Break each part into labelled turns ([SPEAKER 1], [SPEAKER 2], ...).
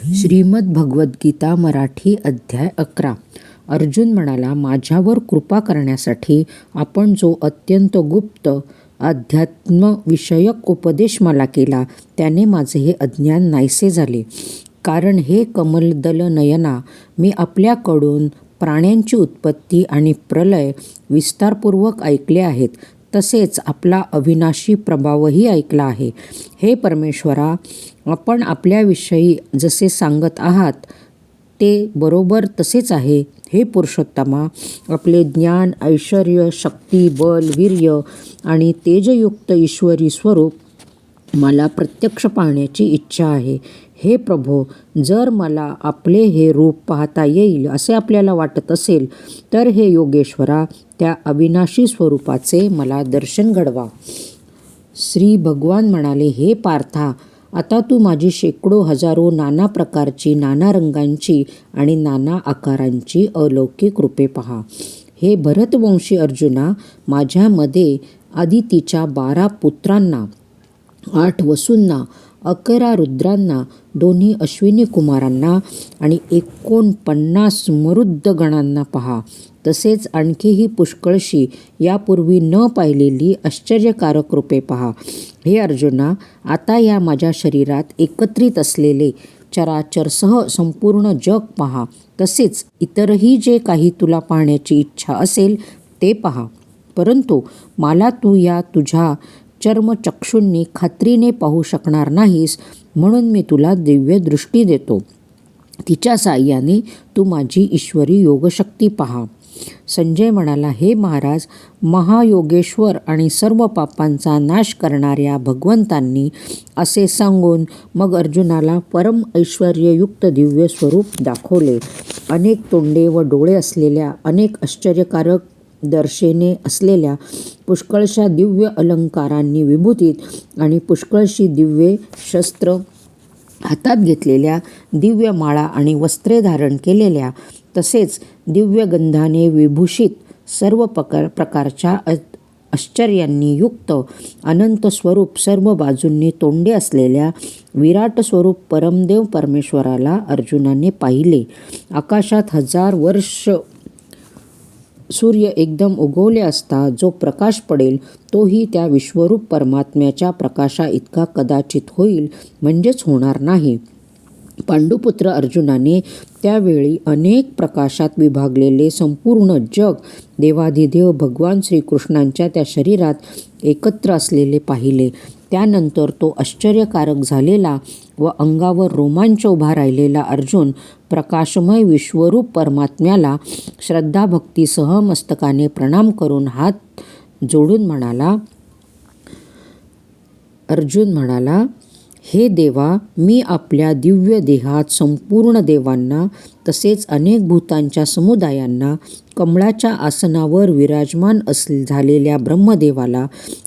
[SPEAKER 1] श्रीमद भगवद्गीता मराठी अध्याय 11. अर्जुन म्हणाला, माझ्यावर कृपा करण्यासाठी आपण जो अत्यंत गुप्त अध्यात्मविषयक उपदेश मला केला त्याने माझे हे अज्ञान नाहीसे झाले. कारण हे कमलदल नयना, मी आपल्याकडून प्राण्यांची उत्पत्ती आणि प्रलय विस्तारपूर्वक ऐकले आहेत, तसेच आपला अविनाशी प्रभावही ऐकला आहे. हे परमेश्वरा, आपण आपल्याविषयी जसे सांगत आहात ते बरोबर तसेच आहे. हे पुरुषोत्तमा, आपले ज्ञान, ऐश्वर्य, शक्ती, बल, वीर्य आणि तेजयुक्त ईश्वरी स्वरूप मला प्रत्यक्ष पाहण्याची इच्छा आहे. हे प्रभो, जर मला आपले हे रूप पाहता येईल असे आपल्याला वाटत असेल तर हे योगेश्वरा, त्या अविनाशी स्वरूपाचे मला दर्शन घडवा. श्री भगवान म्हणाले, हे पार्था, आता तू माझी शेकडो हजारो नाना प्रकारची, नाना रंगांची आणि नाना आकारांची अलौकिक रूपे पहा. हे भरतवंशी अर्जुना, माझ्यामध्ये आदितीच्या 12 पुत्रांना, 8 वसूंना, 11 रुद्रांना, 2 अश्विनी कुमारांना आणि 49 मरुद्ध गणांना पहा. तसेच आणखीही पुष्कळशी यापूर्वी न पाहिलेली आश्चर्यकारक रूपे पहा. हे अर्जुना, आता या माझ्या शरीरात एकत्रित असलेले चराचरसह संपूर्ण जग पहा. तसेच इतरही जे काही तुला पाहण्याची इच्छा असेल ते पहा. परंतु मला तू या तुझ्या चर्मचक्षूंनी खात्रीने पाहू शकणार नाहीस, म्हणून मी तुला दिव्य दृष्टी देतो. तिच्या साहाय्याने तू माझी ईश्वरी योगशक्ती पहा. संजय म्हणाला, हे महाराज, महायोगेश्वर आणि सर्व पापांचा नाश करणाऱ्या भगवंतांनी असे सांगून मग अर्जुनाला परम ऐश्वर्ययुक्त दिव्य स्वरूप दाखवले. अनेक तोंडे व डोळे असलेल्या, अनेक आश्चर्यकारक दर्शने असलेल्या, पुष्कळशा दिव्य अलंकारांनी विभूषित आणि पुष्कळशी दिव्य शस्त्र हातात घेतलेल्या, दिव्य माळा आणि वस्त्रे धारण केलेल्या, तसेच दिव्य गंधाने विभूषित, सर्व प्रकारच्या आश्चर्यांनी युक्त, अनंत स्वरूप, सर्व बाजूंनी तोंडे असलेल्या विराट स्वरूप परमदेव परमेश्वराला अर्जुनाने पाहिले. आकाशात 1000 वर्ष सूर्य एकदम उगवले असता जो प्रकाश पडेल तोही त्या विश्वरूप परमात्म्याच्या प्रकाशा इतका कदाचित होईल, म्हणजेच होणार नाही. पांडुपुत्र अर्जुनाने त्यावेळी अनेक प्रकाशात विभागलेले संपूर्ण जग देवाधिदेव भगवान श्रीकृष्णांच्या त्या शरीरात एकत्र असलेले पाहिले. त्यानंतर तो आश्चर्यकारक झालेला व अंगावर रोमांच उभा राहिलेला अर्जुन प्रकाशमय विश्वरूप परमात्म्याला श्रद्धाभक्तीसह मस्तकाने प्रणाम करून हात जोडून म्हणाला. अर्जुन म्हणाला, हे देवा, मी आपल्या दिव्य देहात संपूर्ण देवांना, तसेच अनेक भूतांच्या समुदायांना, कमळाच्या आसनावर विराजमान झालेल्या ब्रह्मदेवाला,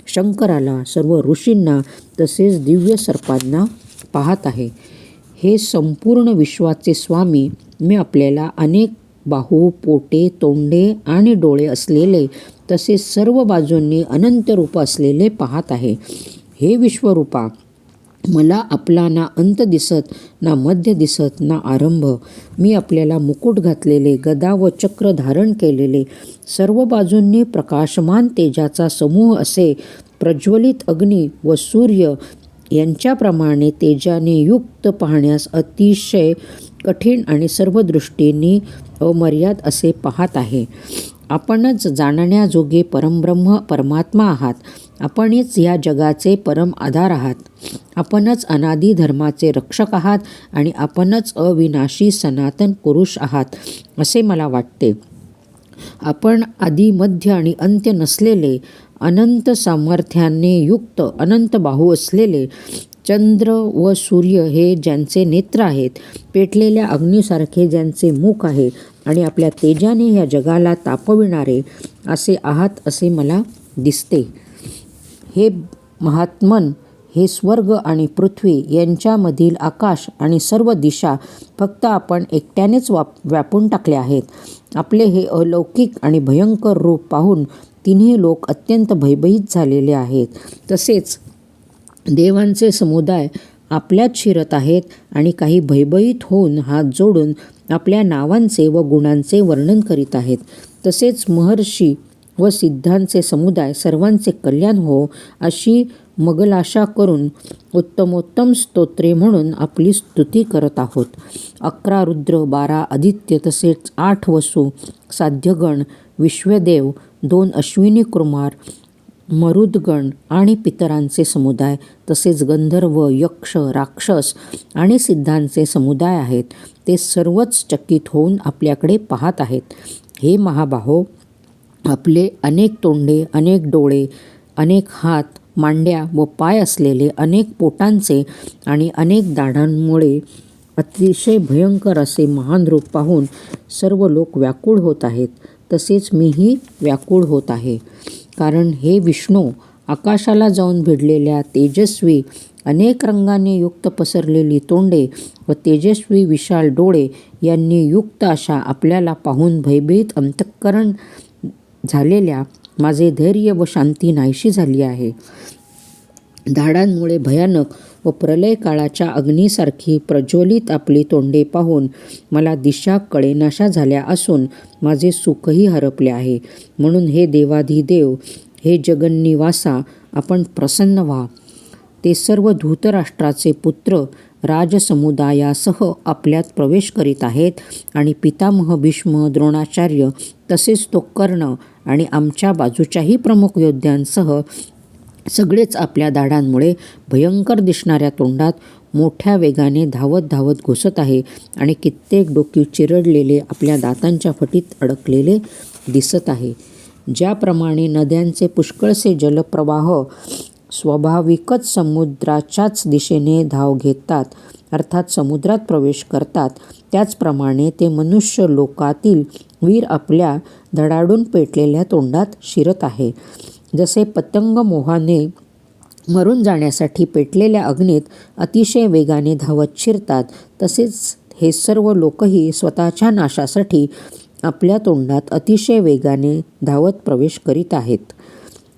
[SPEAKER 1] शंकराला, सर्व ऋषींना, तसेच दिव्य सर्पांना पाहत आहे. हे संपूर्ण विश्वाचे स्वामी, मी आपल्याला अनेक बाहू, पोटे, तोंडे आणि डोळे असलेले, तसेच सर्व बाजूंनी अनंत रूप असलेले पाहत आहे. हे विश्वरूपा, मला आपला ना अंत दिसत, ना मध्य दिसत, ना आरंभ. मी आपल्याला मुकुट घातलेले, गदा व चक्र धारण केलेले, सर्व बाजूंनी प्रकाशमान तेजाचा समूह असे प्रज्वलित अग्नी व सूर्य यांच्याप्रमाणे तेजाने युक्त, पाहण्यास अतिशय कठीण आणि सर्व दृष्टींनी अमर्याद असे पाहत आहे. आपणच जाणण्याजोगे परमब्रह्म परमात्मा आहात. आपणच या जगाचे परम आधार आहात. आपणच अनादी धर्माचे रक्षक आहात आणि आपणच अविनाशी सनातन पुरुष आहात असे मला वाटते. आपण आदी, मध्य आणि अंत्य नसलेले, अनंत सामर्थ्याने युक्त, अनंत बाहू असलेले, चंद्र व सूर्य हे ज्यांचे नेत्र आहेत, पेटलेल्या अग्नीसारखे ज्यांचे मुख आहे आणि आपल्या तेजाने या जगाला तापविणारे असे आहात असे मला दिसते. हे महात्मन, हे स्वर्ग आणि पृथ्वी यांच्यामधील आकाश आणि सर्व दिशा फक्त आपण एकट्यानेच व्यापून टाकले आहेत. आपले हे अलौकिक आणि भयंकर रूप पाहून तिन्ही लोक अत्यंत भयभीत झालेले आहेत. तसेच देवांचे समुदाय आपल्यात शिरत आहेत आणि काही भयभीत होऊन हात जोडून आपल्या नावांचे व गुणांचे वर्णन करीत आहेत. तसेच महर्षी व सिद्धांचे समुदाय सर्वांचे कल्याण हो अशी मगलाशा करून उत्तमोत्तम स्तोत्रे म्हणून आपली स्तुती करत आहोत. 11 रुद्र, 12 आदित्य, तसेच 8 वसु, साध्यगण, विश्वदेव, 2 अश्विनी कुमार, मरुदगण आणि पितरांचे समुदाय, तसेच गंधर्व, यक्ष, राक्षस आणि सिद्धांचे समुदाय आहेत. ते सर्वच चकित होऊन आपल्याकडे पाहत आहेत. हे महाबाहो, आपले अनेक तोंडे, अनेक डोळे, अनेक हात, मांड्या व पाय असलेले, अनेक पोटांचे आणि अनेक दाढांमुळे अतिशय भयंकर असे महान रूप पाहून सर्व लोक व्याकुळ होत आहेत. तसेच मीही व्याकुळ होत आहे. कारण हे विष्णू, आकाशाला जाऊन भिडलेल्या तेजस्वी, अनेक रंगाने युक्त पसरलेली तोंडे व तेजस्वी विशाल डोळे यांनी युक्त अशा आपल्याला पाहून भयभीत अंतःकरण झालेल्या माझे धैर्य व शांती नाहीशी झाली आहे. दाढांमुळे भयानक व प्रलय काळाच्या अग्नीसारखी प्रज्वलित आपली तोंडे पाहून मला दिशा कळेनाशा झाल्या असून माझे सुखही हरपले आहे. म्हणून हे देवाधिदेव, हे जगन्निवासा, आपण प्रसन्न व्हा. ते सर्व धृतराष्ट्राचे पुत्र राजसमुदायासह आपल्यात प्रवेश करीत आहेत आणि पितामह भीष्म, द्रोणाचार्य, तसेच तो कर्ण आणि आमच्या बाजूच्याही प्रमुख योद्ध्यांसह सगळेच आपल्या दाढांमुळे भयंकर दिसणाऱ्या तोंडात मोठ्या वेगाने धावत धावत घुसत आहे आणि कित्येक डोकी चिरडलेले आपल्या दातांच्या फटीत अडकलेले दिसत आहे. ज्याप्रमाणे नद्यांचे पुष्कळसे जलप्रवाह स्वाभाविकच समुद्राच्याच दिशेने धाव घेतात, अर्थात समुद्रात प्रवेश करतात, त्याचप्रमाणे ते मनुष्य लोकातील वीर आपल्या धडाडून पेटलेल्या तोंडात शिरत आहे. जसे पतंग मोहाने मरून जाण्यासाठी पेटलेल्या अग्नीत अतिशय वेगाने धावत शिरतात, तसेच हे सर्व लोकही स्वतःच्या नाशासाठी आपल्या तोंडात अतिशय वेगाने धावत प्रवेश करीत आहेत.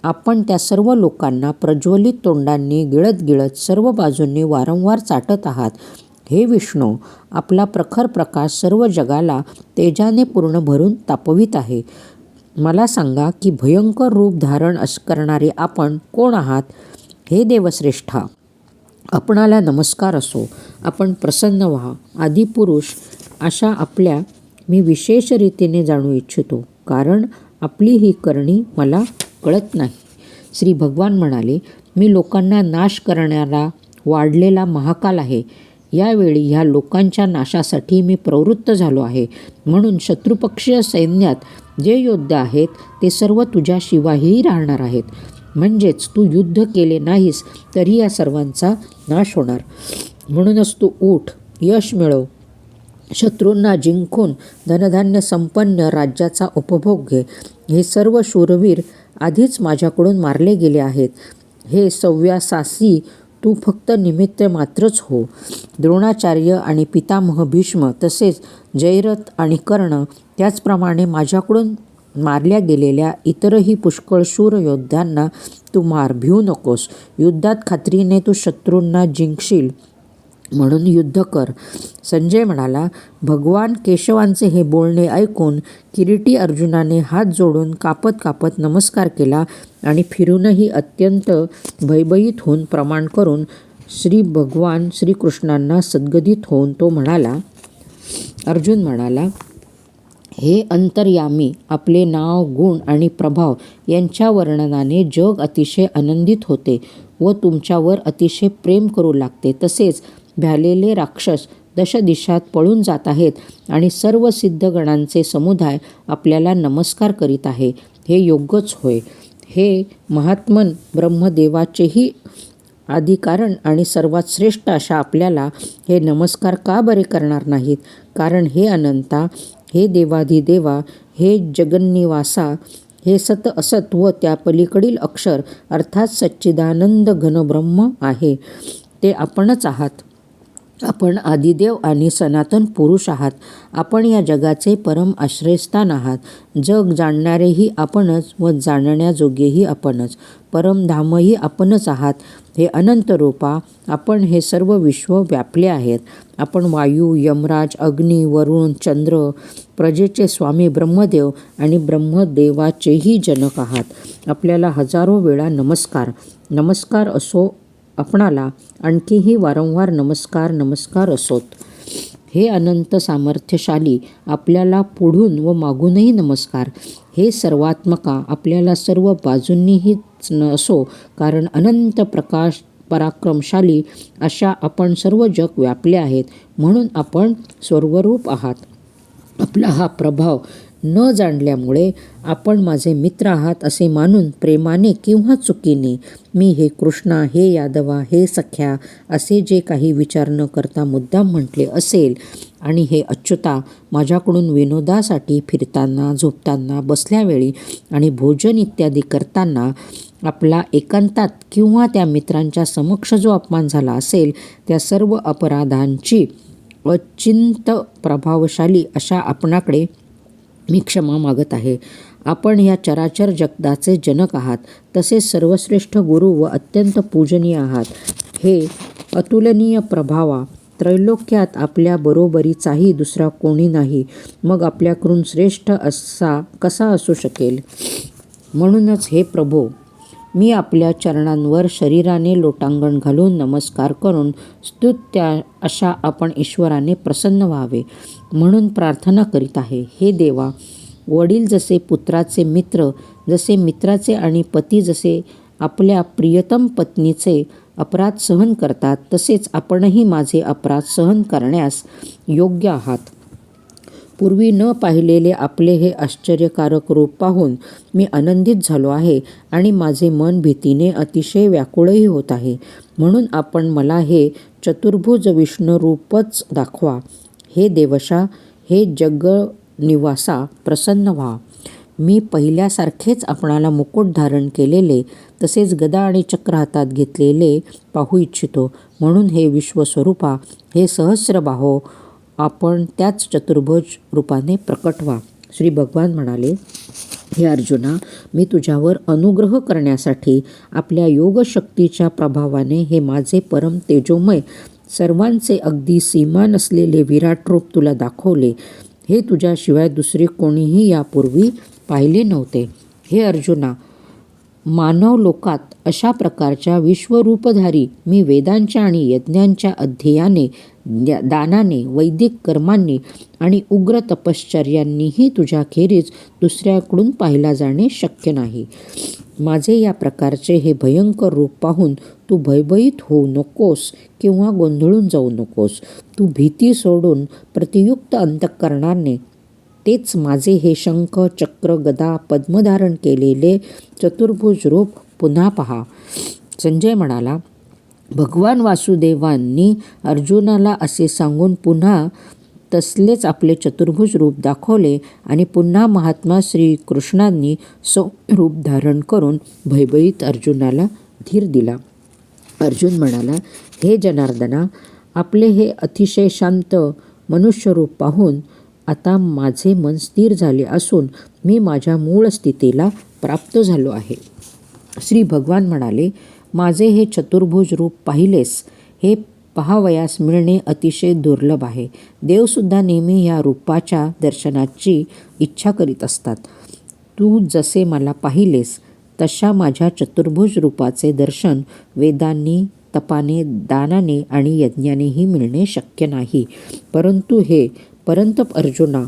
[SPEAKER 1] आपण त्या सर्व लोकांना प्रज्वलित तोंडांनी गिळत गिळत सर्व बाजूंनी वारंवार चाटत आहात. हे विष्णू, आपला प्रखर प्रकाश सर्व जगाला तेजाने पूर्ण भरून तापवित आहे. मला सांगा की भयंकर रूप धारण करणारे आपण कोण आहात? हे देवश्रेष्ठा, आपणाला नमस्कार असो. आपण प्रसन्न व्हा. आदिपुरुष अशा आपल्या मी विशेष रीतीने जाणू इच्छितो, कारण आपली ही करणी मला कळत नाही. श्री भगवान म्हणाले, मी लोकांना नाश करणारा वाढलेला महाकाल आहे. यावेळी ह्या लोकांच्या नाशासाठी मी प्रवृत्त झालो आहे. म्हणून शत्रुपक्षीय सैन्यात जे योद्धे आहेत ते सर्व तुझ्याशिवायही राहणार आहेत. म्हणजेच तू युद्ध केले नाहीस तरी या सर्वांचा नाश होणार. म्हणूनच तू उठ, यश मिळव, शत्रूंना जिंकून धनधान्य संपन्न राज्याचा उपभोग घे. हे सर्व शूरवीर आधीच माझ्याकडून मारले गेले आहेत. हे सव्यासासी तू फक्त निमित्त मात्रच हो. द्रोणाचार्य आणि पितामह भीष्म, तसेच जयरथ आणि कर्ण, त्याचप्रमाणे माझ्याकडून मारल्या गेलेल्या इतरही पुष्कळ शूर योद्ध्यांना तू मार, भिवू नकोस. युद्धात खात्रीने तू शत्रूंना जिंकशील, म्हणून युद्ध कर. संजय म्हणाला, भगवान केशवांचे हे बोलणे ऐकून किरीटी अर्जुनाने हात जोडून कापत कापत नमस्कार केला आणि फिरूनही अत्यंत भयभीत होऊन प्रमाण करून भगवान श्रीकृष्णांना सद्गदित होऊन तो म्हणाला, अर्जुन म्हणाला, हे अंतर्यामी, आपले नाव, गुण आणि प्रभाव यांच्या वर्णनाने जग अतिशय आनंदित होते व तुमच्यावर अतिशय प्रेम करू लागते. तसेच भ्यालेले राक्षस दशदिशात पळून जात आहेत आणि सर्व सिद्धगणांचे समुदाय आपल्याला नमस्कार करीत आहे. हे योग्यच होय. हे महात्मन ब्रह्मदेवाचेही आदिकारण आणि सर्वात श्रेष्ठ अशा आपल्याला हे नमस्कार का बरे करणार नाहीत? कारण हे अनंता, हे देवाधिदेवा, हे जगन्निवासा, हे सत असत व त्या पलीकडील अक्षर अर्थात सच्चिदानंद घनब्रह्म आहे. ते आपणच आहात. आपण आदिदेव आणि सनातन पुरुष आहात. आपण या जगाचे परम आश्रयस्थान आहात. जग जाणणारेही आपणच व जाणण्याजोगेही आपणच. परमधामही आपणच आहात. हे अनंत रूपा, आपण हे सर्व विश्व व्यापले आहेत. आपण वायू, यमराज, अग्नी, वरुण, चंद्र, प्रजेचे स्वामी ब्रह्मदेव आणि ब्रह्मदेवाचेही जनक आहात. आपल्याला हजारो वेळा नमस्कार. नमस्कार असो आपणाला. आणखीही वारंवार नमस्कार नमस्कार असोत. हे अनंत सामर्थ्यशाली, आपल्याला पुढून व मागूनही नमस्कार. हे सर्वात्मका, आपल्याला सर्व बाजूंनीहीच असो, कारण अनंत प्रकाश पराक्रमशाली अशा आपण सर्व जग व्यापले आहेत, म्हणून आपण सर्वरूप आहात. आपला हा प्रभाव न जाणल्यामुळे आपण माझे मित्र आहात असे मानून प्रेमाने किंवा चुकीने मी हे कृष्णा, हे यादवा, हे सख्या असे जे काही विचार न करता मुद्दाम म्हटले असेल, आणि हे अच्युता, माझ्याकडून विनोदासाठी फिरताना, झोपताना, बसल्यावेळी आणि भोजन इत्यादी करताना आपला एकांतात किंवा त्या मित्रांच्या समक्ष जो अपमान झाला असेल, त्या सर्व अपराधांची अचिंत प्रभावशाली अशा आपणाकडे मी क्षमा मागत आहे. आपण या चराचर जगताचे जनक आहात. तसेच सर्वश्रेष्ठ गुरु व अत्यंत पूजनीय आहात. हे अतुलनीय प्रभावा, त्रैलोक्यात आपल्या बरोबरीचाही दुसरा कोणी नाही. मग आपल्याकडून श्रेष्ठ असा कसा असू शकेल? म्हणूनच हे प्रभो, मी आपल्या चरणांवर शरीराने लोटांगण घालून नमस्कार करून स्तुत्या अशा आपण ईश्वराने प्रसन्न व्हावे म्हणून प्रार्थना करीत आहे. हे देवा, वडील जसे पुत्राचे मित्र, जसे मित्राचे आणि पती जसे आपल्या प्रियतम पत्नीचे अपराध सहन करतात, तसेच आपणही माझे अपराध सहन करण्यास योग्य आहात. पूर्वी न पाहिलेले आपले हे आश्चर्यकारक रूप पाहून मी आनंदित झालो आहे आणि माझे मन भीतीने अतिशय व्याकुळही होत आहे. म्हणून आपण मला हे चतुर्भुज विष्णुरूपच दाखवा. हे देवशा, हे जगनिवासा, प्रसन्न व्हा. मी पहिल्यासारखेच आपणाला मुकुट धारण केलेले, तसेच गदा आणि चक्र हातात घेतलेले पाहू इच्छितो. म्हणून हे विश्वस्वरूपा, हे सहस्रबाहो, आपण त्याच चतुर्भुज रूपाने प्रकट व्हा. श्री भगवान म्हणाले, हे अर्जुना, मी तुझ्यावर अनुग्रह करण्यासाठी आपल्या योगशक्तीच्या प्रभावाने हे माझे परम तेजोमय, सर्वांचे अगदी सीमा नसलेले विराट रूप तुला दाखवले. हे तुझ्याशिवाय दुसरे कोणीही यापूर्वी पाहिले नव्हते. हे अर्जुना, मानव लोकात अशा प्रकारच्या विश्वरूपधारी मी वेदांच्या आणि यज्ञांच्या अध्ययाने, दानाने, वैदिक कर्मांनी आणि उग्र तपश्चर्यांनीही तुझ्याखेरीज दुसऱ्याकडून पाहिला जाणे शक्य नाही. माझे या प्रकारचे हे भयंकर रूप पाहून तू भयभीत होऊ नकोस किंवा गोंधळून जाऊ नकोस. तू भीती सोडून प्रतियुक्त अंतःकरणाने तेच माझे हे शंख, चक्र, गदा, पद्म धारण केलेले चतुर्भुज रूप पुन्हा पहा. संजय म्हणाला, भगवान वासुदेवांनी अर्जुनाला असे सांगून पुन्हा तसलेच आपले चतुर्भुज रूप दाखवले आणि पुन्हा महात्मा श्रीकृष्णांनी रूप धारण करून भयभीत अर्जुनाला धीर दिला. अर्जुन म्हणाला, हे जनार्दना, आपले हे अतिशय शांत मनुष्यरूप पाहून आता माझे मन स्थिर झाले असून मी माझ्या मूळ स्थितीला प्राप्त झालो आहे. श्री भगवान म्हणाले, माझे हे चतुर्भुज रूप पाहिलेस, हे पहावयास मिळणे अतिशय दुर्लभ आहे. देवसुद्धा नेहमी या रूपाच्या दर्शनाची इच्छा करीत असतात. तू जसे मला पाहिलेस तशा माझ्या चतुर्भुज रूपाचे दर्शन वेदांनी, तपाने, दानाने आणि यज्ञानेही मिळणे शक्य नाही. परंतु हे परंतप अर्जुना,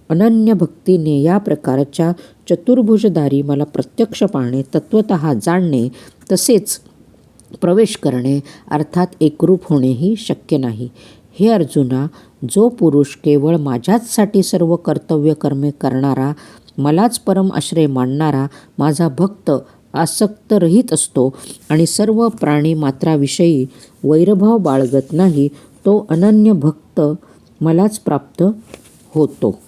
[SPEAKER 1] अनन्य भक्तीने या प्रकारच्या चतुर्भुजधारी मला प्रत्यक्ष पाहणे, तत्वतः जाणणे, तसेच प्रवेश करणे अर्थात एकरूप होणेही शक्य नाही. हे अर्जुना, जो पुरुष केवळ माझ्याचसाठी सर्व कर्तव्य कर्मे करणारा, मलाच परम आश्रय मानणारा, माझा भक्त, आसक्त रहित असतो आणि सर्व प्राणी मात्राविषयी वैरभाव बाळगत नाही, तो अनन्य भक्त मलाच प्राप्त होतो.